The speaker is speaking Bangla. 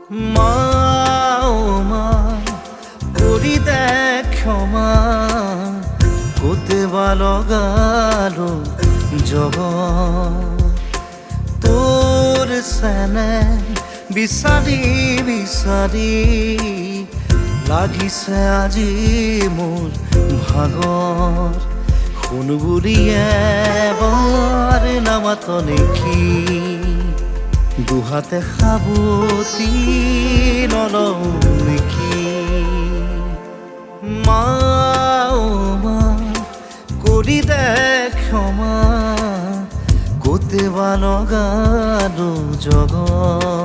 মা ও মা করি দেখ ক্ষমা কোতে লগালো জগত তোর সেনে বিচাৰি বিচাৰি লাগিছে আজি মোৰ ভাগৰ শুন বুলি এবাৰ নামাত নেকি দুহাতে সাবতি নলওঁ নেকি মা ও মা কৰি দে ক্ষমা কোতে লগালো জগত